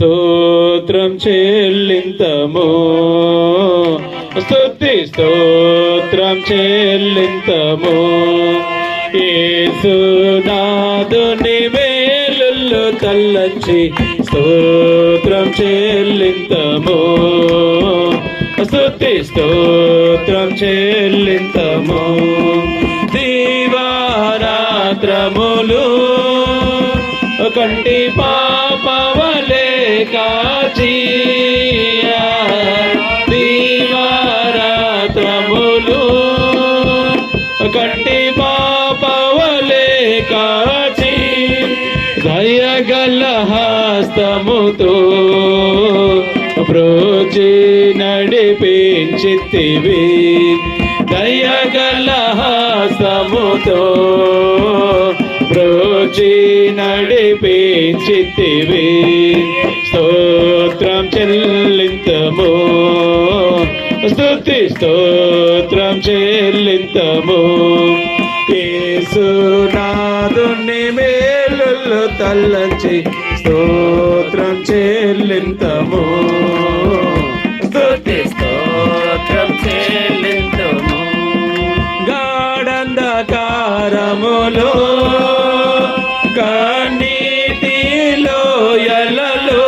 స్తోత్రం చెల్లింతము, స్తుతి స్తోత్రం చెల్లింతము. యేసునాథుని మేలులు తలంచి స్తోత్రం చెల్లింతము, స్తుతి స్తోత్రం చెల్లింతము. దివారాత్రములు కంటి పాపవలే కాచి, దివారాత్రములు కంటి పాపవలే కాచి, దయగల హస్తముతో బ్రోచి నడిపించితివి, దయగల హస్తముతో బ్రోచి నడిపించితివి. స్తోత్రం చెల్లింతము, స్తుతి స్తోత్రం చెల్లింతము. యేసునాథుని మేలులు తలంచి స్తోత్రం చెల్లింతము, స్తుతి స్తోత్రం చెల్లింతము. గాఢంధకారములో కన్నీటిలో ఎలలో,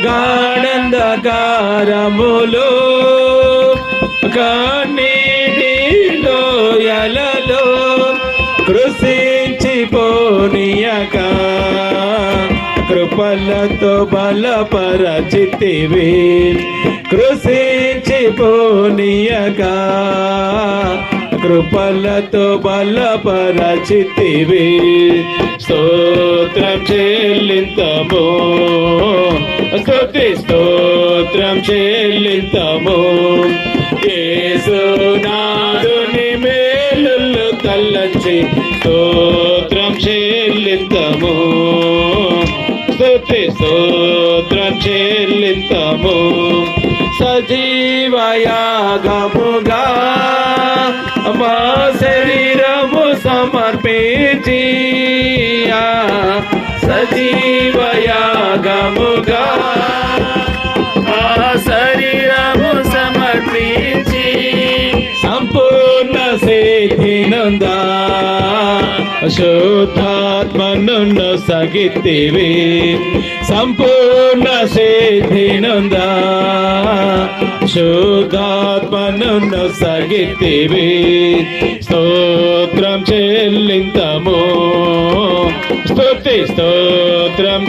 గాఢంధకారములో కన్నీటిలో ఎలలో కృషించిపోనీయక కృపలతో బలపరచితివి, కృషించిపోనీయక కృపలతో బలపరచితివి. స్తోత్రం చెల్లింతము, స్తుతి స్తోత్రం చెల్లింతము. యేసునాథుని మేలులు తలంచి స్తోత్రం చెల్లింతము, స్తుతి స్తోత్రం చెల్లింతము. సజీవయాగముగా మా శరీరము సమర్పించి, సజీవయాగముగా మా శరీరము సమర్పించి, సంపూర్ణ సిద్ధినందా శుద్ధాత్మను సగితివి, సంపూర్ణ సిద్ధినందా శుద్ధాత్మను సగితివి. స్తోత్రం చెల్లింతము, స్తుతి స్తోత్రం